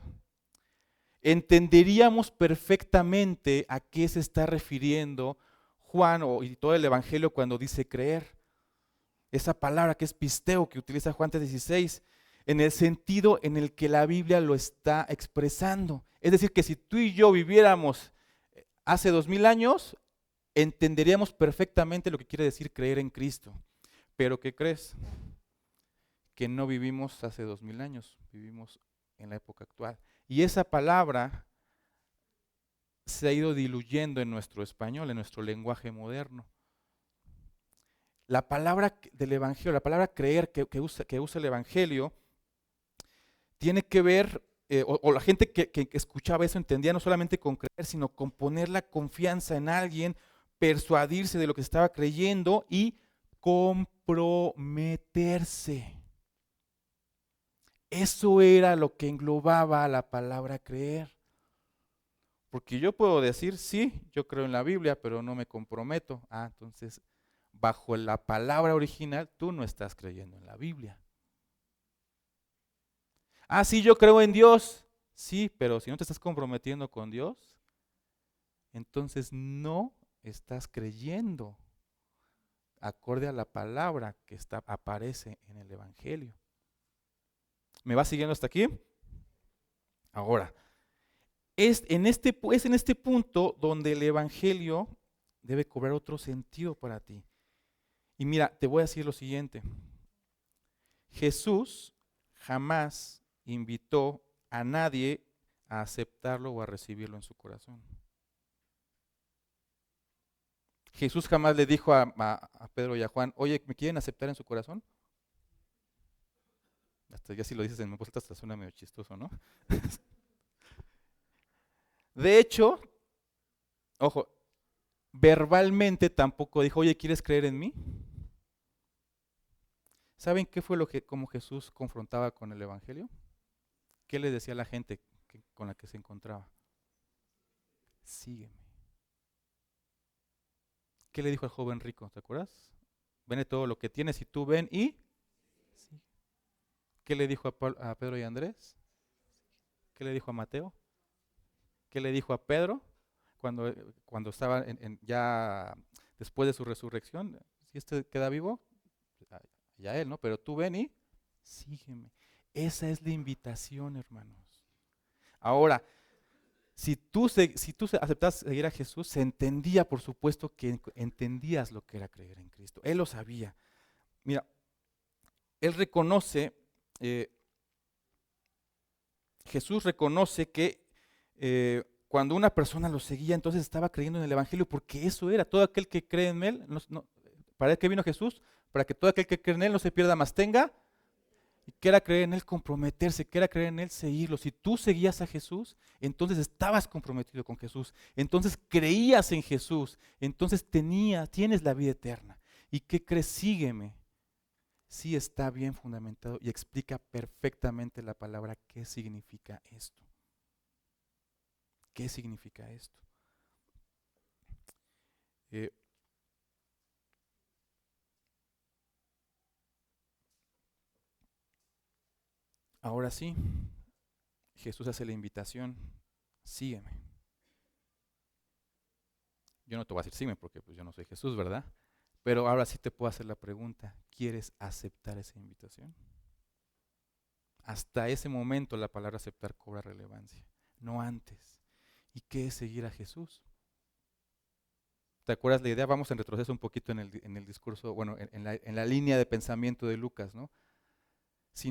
C: entenderíamos perfectamente a qué se está refiriendo Juan y todo el Evangelio cuando dice creer. Esa palabra que es pisteo que utiliza Juan 3:16, en el sentido en el que la Biblia lo está expresando. Es decir, que si tú y yo viviéramos hace 2000 años, entenderíamos perfectamente lo que quiere decir creer en Cristo. Pero ¿qué crees? Que no vivimos hace 2000 años, vivimos en la época actual. Y esa palabra se ha ido diluyendo en nuestro español, en nuestro lenguaje moderno. La palabra del Evangelio, la palabra creer que usa el Evangelio, tiene que ver, o la gente que escuchaba eso entendía no solamente con creer, sino con poner la confianza en alguien, persuadirse de lo que estaba creyendo y comprometerse. Eso era lo que englobaba la palabra creer. Porque yo puedo decir, sí, yo creo en la Biblia, pero no me comprometo. Entonces, bajo la palabra original, tú no estás creyendo en la Biblia. Sí, yo creo en Dios. Sí, pero si no te estás comprometiendo con Dios, entonces no estás creyendo acorde a la palabra que aparece en el Evangelio. ¿Me va siguiendo hasta aquí? Ahora, es en este punto donde el Evangelio debe cobrar otro sentido para ti. Y mira, te voy a decir lo siguiente. Jesús jamás invitó a nadie a aceptarlo o a recibirlo en su corazón. Jesús jamás le dijo a Pedro y a Juan, oye, ¿me quieren aceptar en su corazón? Hasta ya si lo dices en voz alta hasta suena medio chistoso, ¿no? De hecho, ojo, verbalmente tampoco dijo, oye, ¿quieres creer en mí? ¿Saben qué fue como Jesús confrontaba con el Evangelio? ¿Qué le decía a la gente con la que se encontraba? Sígueme. ¿Qué le dijo al joven rico? ¿Te acuerdas? Vende todo lo que tienes y tú ven y sí. ¿Qué le dijo a Pedro y a Andrés? ¿Qué le dijo a Mateo? ¿Qué le dijo a Pedro cuando estaba ya después de su resurrección? Si este queda vivo, ya él, ¿no? Pero tú ven y sígueme. Esa es la invitación, hermanos. Ahora, Si tú aceptas seguir a Jesús, se entendía, por supuesto, que entendías lo que era creer en Cristo. Él lo sabía. Mira, él reconoce, Jesús reconoce que cuando una persona lo seguía, entonces estaba creyendo en el Evangelio, porque eso era, todo aquel que cree en Él, ¿para qué vino Jesús? Para que todo aquel que cree en Él no se pierda, más tenga. Y que era creer en Él, comprometerse, que era creer en Él, seguirlo. Si tú seguías a Jesús, entonces estabas comprometido con Jesús, entonces creías en Jesús, entonces tienes la vida eterna. ¿Y qué crees? Sígueme. Sí está bien fundamentado y explica perfectamente la palabra qué significa esto. ¿Qué significa esto? Ahora sí, Jesús hace la invitación, sígueme. Yo no te voy a decir sígueme porque pues, yo no soy Jesús, ¿verdad? Pero ahora sí te puedo hacer la pregunta, ¿quieres aceptar esa invitación? Hasta ese momento la palabra aceptar cobra relevancia, no antes. ¿Y qué es seguir a Jesús? ¿Te acuerdas la idea? Vamos en retroceso un poquito en el discurso, bueno, en la línea de pensamiento de Lucas, ¿no? Si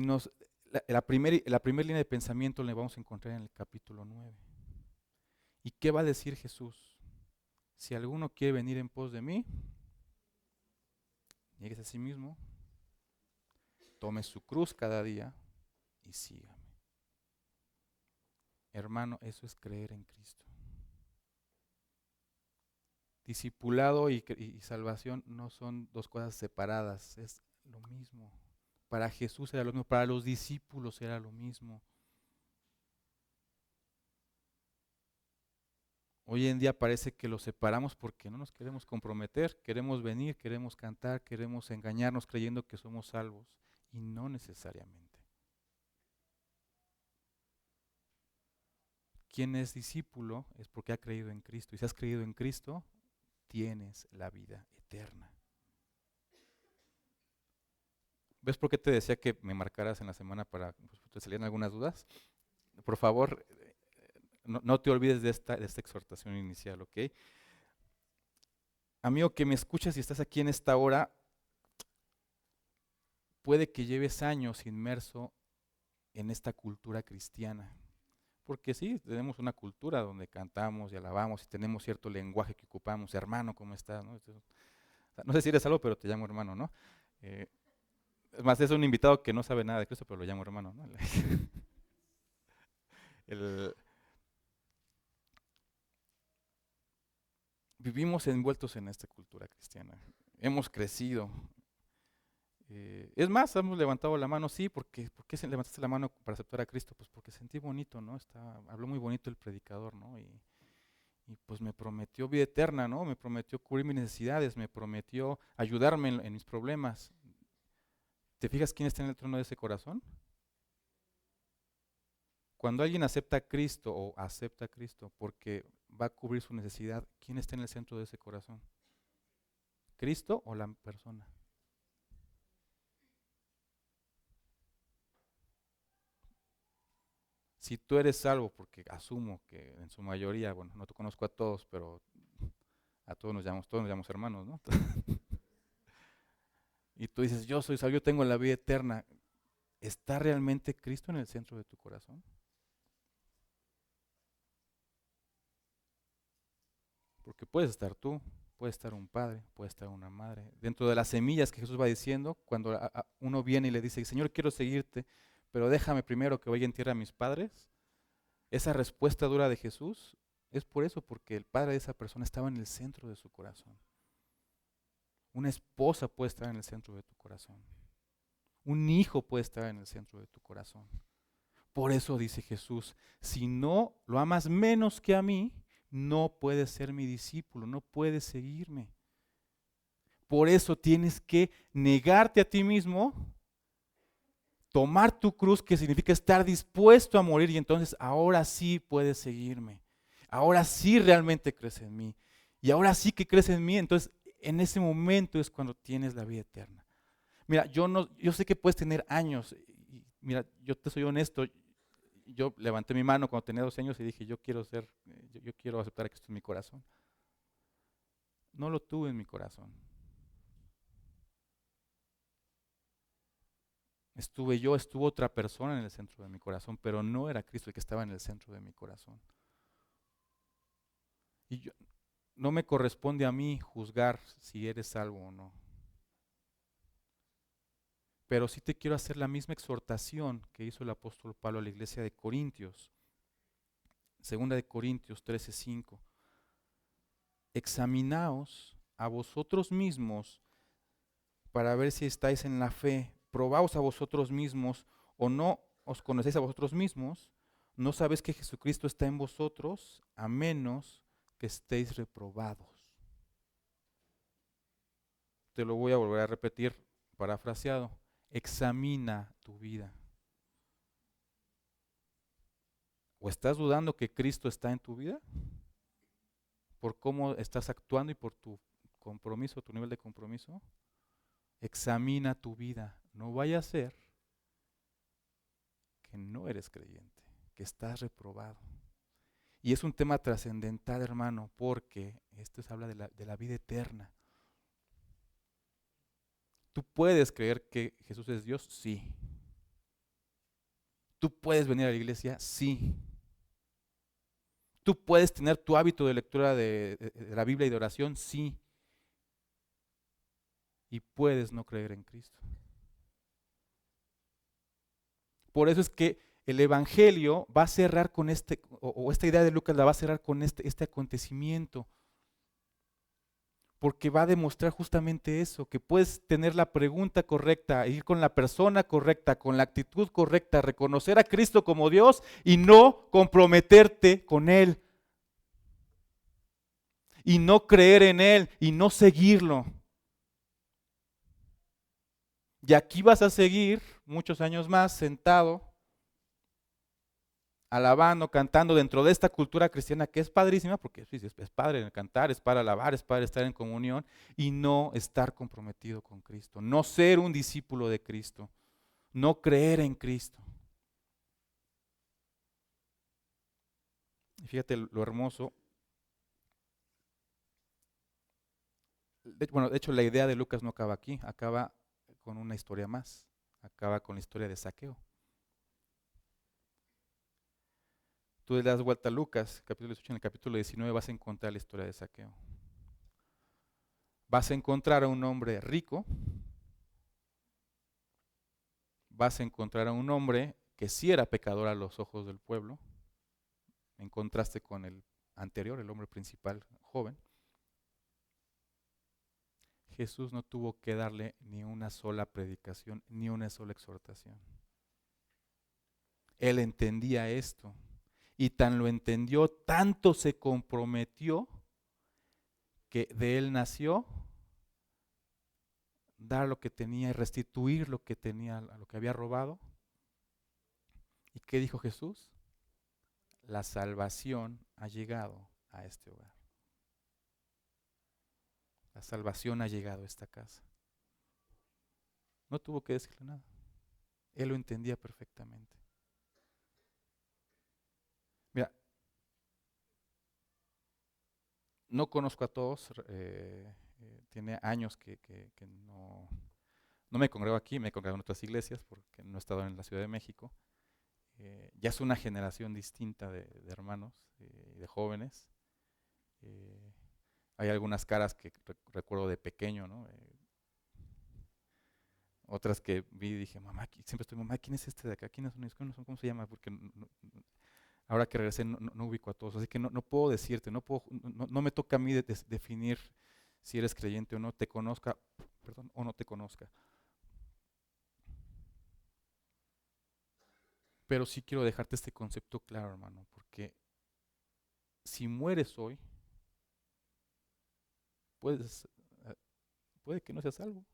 C: la primera línea de pensamiento la vamos a encontrar en el capítulo 9. ¿Y qué va a decir Jesús? Si alguno quiere venir en pos de mí, nieguese a sí mismo, tome su cruz cada día y sígame. Hermano, eso es creer en Cristo. Discipulado y salvación no son dos cosas separadas, es lo mismo. Para Jesús era lo mismo, para los discípulos era lo mismo. Hoy en día parece que los separamos porque no nos queremos comprometer, queremos venir, queremos cantar, queremos engañarnos creyendo que somos salvos, y no necesariamente. Quien es discípulo es porque ha creído en Cristo, y si has creído en Cristo, tienes la vida eterna. ¿Ves por qué te decía que me marcaras en la semana para pues, te salieran algunas dudas? Por favor, no te olvides de esta exhortación inicial, ¿ok? Amigo que me escuchas y estás aquí en esta hora, puede que lleves años inmerso en esta cultura cristiana. Porque sí, tenemos una cultura donde cantamos y alabamos y tenemos cierto lenguaje que ocupamos. Hermano, ¿cómo estás? No sé si eres algo, pero te llamo hermano, ¿no? Es más, es un invitado que no sabe nada de Cristo, pero lo llamo hermano, ¿no? Vivimos envueltos en esta cultura cristiana. Hemos crecido. Es más, hemos levantado la mano, sí, ¿por qué levantaste la mano para aceptar a Cristo? Pues porque sentí bonito, ¿no? Habló muy bonito el predicador, ¿no? Y pues me prometió vida eterna, ¿no? Me prometió cubrir mis necesidades, me prometió ayudarme en mis problemas. ¿Te fijas quién está en el trono de ese corazón? Cuando alguien acepta a Cristo o acepta a Cristo porque va a cubrir su necesidad, ¿quién está en el centro de ese corazón? ¿Cristo o la persona? Si tú eres salvo, porque asumo que en su mayoría, bueno, no te conozco a todos, pero a todos nos llamamos hermanos, ¿no? Y tú dices, yo soy salvo, yo tengo la vida eterna. ¿Está realmente Cristo en el centro de tu corazón? Porque puedes estar tú, puede estar un padre, puede estar una madre. Dentro de las semillas que Jesús va diciendo, cuando uno viene y le dice, Señor, quiero seguirte, pero déjame primero que vaya en tierra a mis padres. Esa respuesta dura de Jesús es por eso, porque el padre de esa persona estaba en el centro de su corazón. Una esposa puede estar en el centro de tu corazón. Un hijo puede estar en el centro de tu corazón. Por eso dice Jesús, si no lo amas menos que a mí, no puedes ser mi discípulo, no puedes seguirme. Por eso tienes que negarte a ti mismo, tomar tu cruz, que significa estar dispuesto a morir, y entonces ahora sí puedes seguirme. Ahora sí realmente crees en mí. Y ahora sí que crees en mí, entonces en ese momento es cuando tienes la vida eterna. Mira, yo sé que puedes tener años, y mira, yo te soy honesto, yo levanté mi mano cuando tenía 12 años y dije, yo quiero aceptar a Cristo en mi corazón. No lo tuve en mi corazón. Estuvo otra persona en el centro de mi corazón, pero no era Cristo el que estaba en el centro de mi corazón. Y no me corresponde a mí juzgar si eres salvo o no. Pero sí te quiero hacer la misma exhortación que hizo el apóstol Pablo a la iglesia de Corintios. 2 de Corintios 13:5. Examinaos a vosotros mismos para ver si estáis en la fe. Probaos a vosotros mismos, o no os conocéis a vosotros mismos. No sabéis que Jesucristo está en vosotros, a menos que estéis reprobados. Te lo voy a volver a repetir, parafraseado. Examina tu vida. ¿O estás dudando que Cristo está en tu vida? ¿Por cómo estás actuando y por tu compromiso, tu nivel de compromiso? Examina tu vida. No vaya a ser que no eres creyente, que estás reprobado. Y es un tema trascendental, hermano, porque esto habla de la vida eterna. ¿Tú puedes creer que Jesús es Dios? Sí. ¿Tú puedes venir a la iglesia? Sí. ¿Tú puedes tener tu hábito de lectura de la Biblia y de oración? Sí. Y puedes no creer en Cristo. Por eso es que el Evangelio va a cerrar con o esta idea de Lucas la va a cerrar con este acontecimiento. Porque va a demostrar justamente eso, que puedes tener la pregunta correcta, ir con la persona correcta, con la actitud correcta, reconocer a Cristo como Dios y no comprometerte con Él. Y no creer en Él y no seguirlo. Y aquí vas a seguir muchos años más sentado, alabando, cantando dentro de esta cultura cristiana que es padrísima, porque es padre cantar, es para alabar, es para estar en comunión y no estar comprometido con Cristo, no ser un discípulo de Cristo, no creer en Cristo. Y fíjate lo hermoso. De hecho, la idea de Lucas no acaba aquí, acaba con una historia más, acaba con la historia de Zaqueo. Tú le das vuelta a Lucas, capítulo 18, en el capítulo 19 vas a encontrar la historia de Zaqueo. Vas a encontrar a un hombre rico, vas a encontrar a un hombre que sí era pecador a los ojos del pueblo, en contraste con el anterior, el hombre principal joven. Jesús no tuvo que darle ni una sola predicación, ni una sola exhortación. Él entendía esto. Y tan lo entendió, tanto se comprometió, que de él nació dar lo que tenía y restituir lo que tenía, a lo que había robado. ¿Y qué dijo Jesús? La salvación ha llegado a este hogar. La salvación ha llegado a esta casa. No tuvo que decirle nada. Él lo entendía perfectamente. Mira, no conozco a todos, tiene años que no me congrego aquí, me he congregado en otras iglesias porque no he estado en la Ciudad de México. Ya es una generación distinta de hermanos y de jóvenes. Hay algunas caras que recuerdo de pequeño, ¿no? Otras que vi y dije, mamá, siempre estoy, mamá, ¿quién es este de acá? ¿Quiénes son? ¿Cómo se llama? Porque ahora que regresé no ubico a todos, así que no puedo decirte, no me toca a mí definir si eres creyente o no, te conozca, o no te conozca. Pero sí quiero dejarte este concepto claro, hermano, porque si mueres hoy, puede que no seas salvo.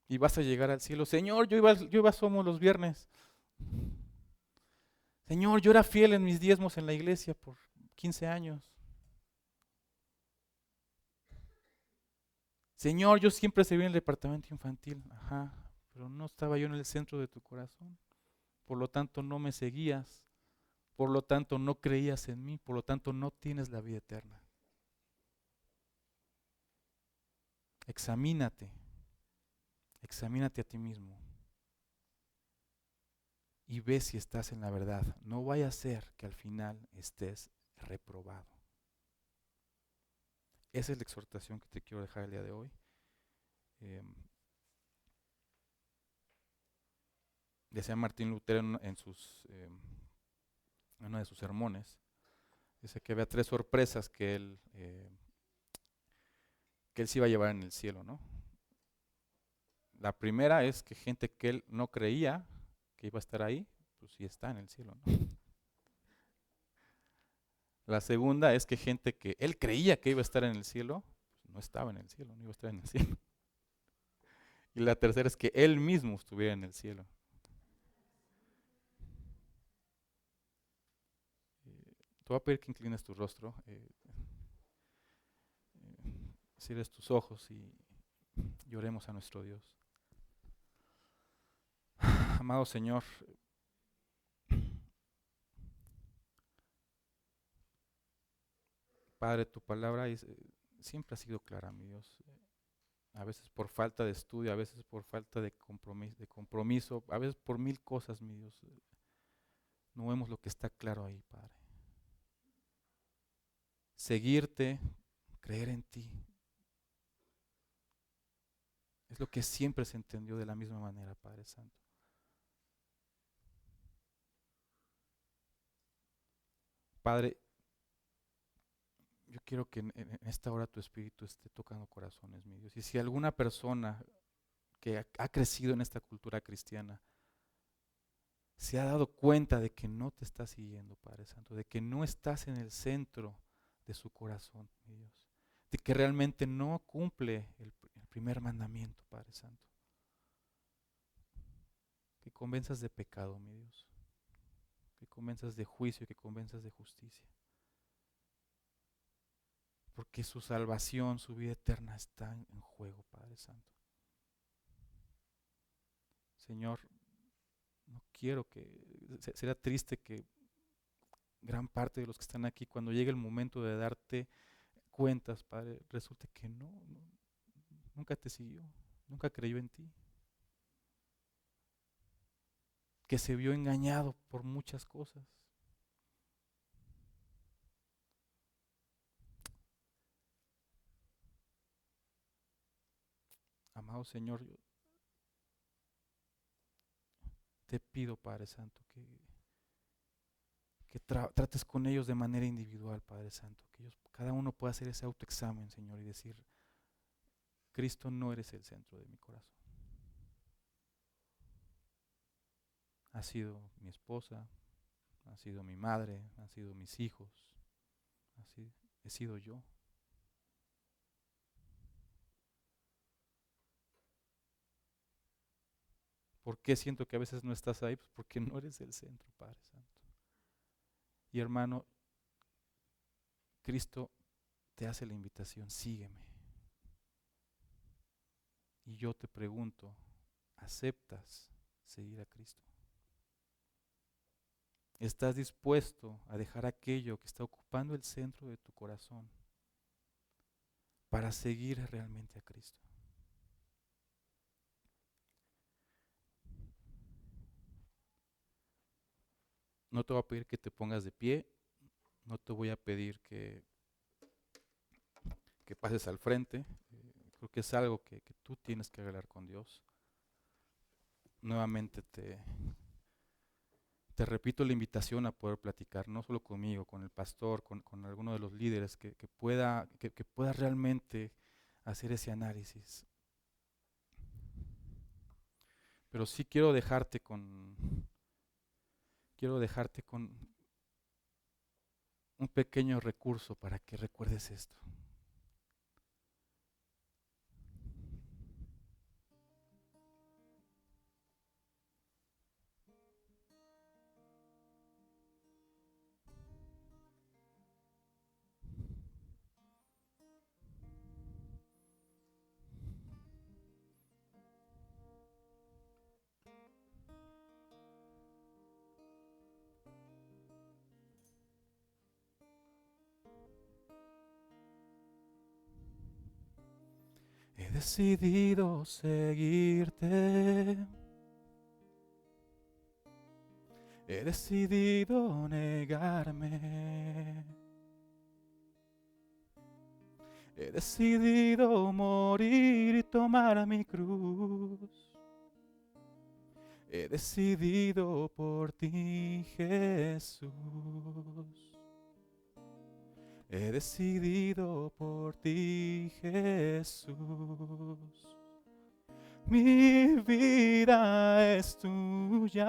C: Y vas a llegar al cielo. Señor, yo iba a Somos los viernes. Señor, yo era fiel en mis diezmos en la iglesia por 15 años. Señor, yo siempre serví en el departamento infantil. Ajá, pero no estaba yo en el centro de tu corazón. Por lo tanto, no me seguías. Por lo tanto, no creías en mí. Por lo tanto, no tienes la vida eterna. Examínate. Examínate a ti mismo. Y ve si estás en la verdad. No vaya a ser que al final estés reprobado. Esa es la exhortación que te quiero dejar el día de hoy. Decía Martín Lutero en uno de sus sermones, dice que había 3 sorpresas que él se iba a llevar en el cielo, ¿no? La primera es que gente que él no creía que iba a estar ahí, pues sí está en el cielo, ¿no? La segunda es que gente que él creía que iba a estar en el cielo, pues no estaba en el cielo, no iba a estar en el cielo. Y la tercera es que él mismo estuviera en el cielo. Te voy a pedir que inclines tu rostro, cierres tus ojos y oremos a nuestro Dios. Amado Señor, Padre, tu palabra siempre ha sido clara, mi Dios. A veces por falta de estudio, a veces por falta de compromiso, a veces por 1000 cosas, mi Dios. No vemos lo que está claro ahí, Padre. Seguirte, creer en ti, es lo que siempre se entendió de la misma manera, Padre Santo. Padre, yo quiero que en esta hora tu Espíritu esté tocando corazones, mi Dios. Y si alguna persona que ha crecido en esta cultura cristiana se ha dado cuenta de que no te estás siguiendo, Padre Santo, de que no estás en el centro de su corazón, mi Dios, de que realmente no cumple el primer mandamiento, Padre Santo, que convenzas de pecado, mi Dios, que convenzas de juicio, que convenzas de justicia, porque su salvación, su vida eterna está en juego, Padre Santo. Señor, no quiero será triste que gran parte de los que están aquí, cuando llegue el momento de darte cuentas, Padre, resulte que nunca te siguió, nunca creyó en ti, que se vio engañado por muchas cosas. Amado Señor, yo te pido, Padre Santo, que trates con ellos de manera individual, Padre Santo, que cada uno pueda hacer ese autoexamen, Señor, y decir, Cristo, no eres el centro de mi corazón. Ha sido mi esposa, ha sido mi madre, han sido mis hijos, he sido yo. ¿Por qué siento que a veces no estás ahí? Pues porque no eres el centro, Padre Santo. Y hermano, Cristo te hace la invitación, sígueme. Y yo te pregunto, ¿aceptas seguir a Cristo? ¿Estás dispuesto a dejar aquello que está ocupando el centro de tu corazón para seguir realmente a Cristo? No te voy a pedir que te pongas de pie, no te voy a pedir que pases al frente. Creo que es algo que tú tienes que hablar con Dios. Nuevamente te repito la invitación a poder platicar, no solo conmigo, con el pastor, con alguno de los líderes, que pueda realmente hacer ese análisis. Pero sí quiero dejarte con un pequeño recurso para que recuerdes esto. decidido seguirte. He decidido negarme. He decidido morir y tomar mi cruz. He decidido por ti, Jesús. He decidido por ti, Jesús. Mi vida es tuya.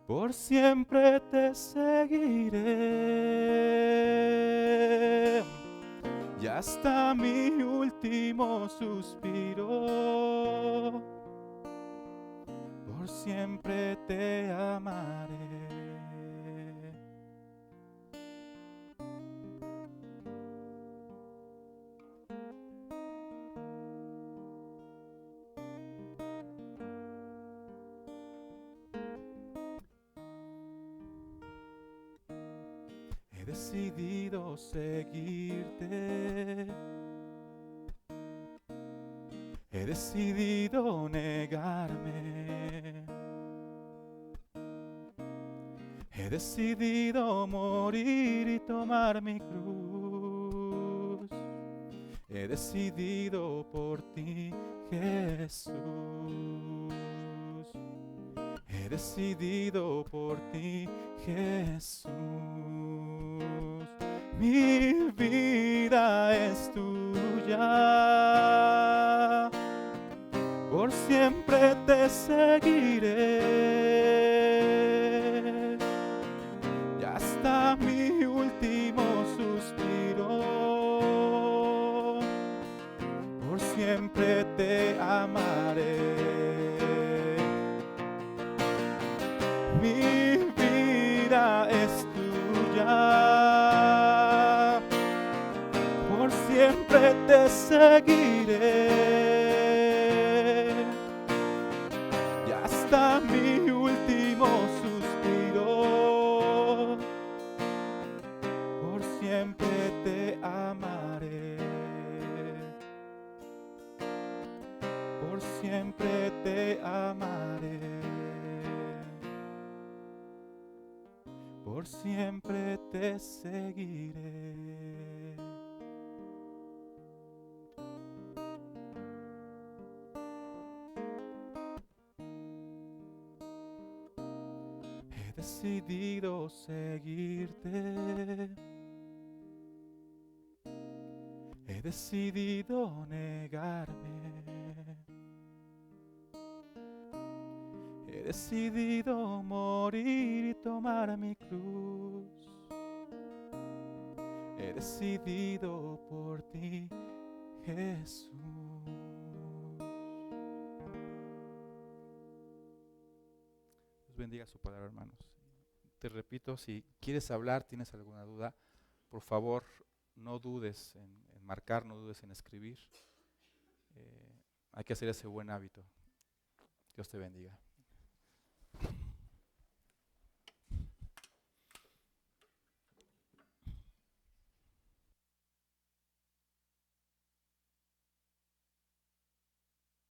C: Por siempre te seguiré. Y hasta mi último suspiro, por siempre te amaré. He decidido seguirte. He decidido negarme. He decidido morir y tomar mi cruz. He decidido por ti, Jesús. He decidido por ti, Jesús. Mi vida es tuya. Por siempre te seguiré. Y hasta mi último suspiro, por siempre te amaré. Mi vida es tuya, por siempre te seguiré. Y hasta mi último suspiro, por siempre te amaré. Por siempre te amaré. Por siempre te seguiré. He decidido seguirte. He decidido negarme. He decidido morir y tomar mi cruz. He decidido por ti, Jesús. Dios bendiga su palabra, hermanos. Te repito, si quieres hablar, tienes alguna duda, por favor, no dudes en marcar, no dudes en escribir. Hay que hacer ese buen hábito. Dios te bendiga.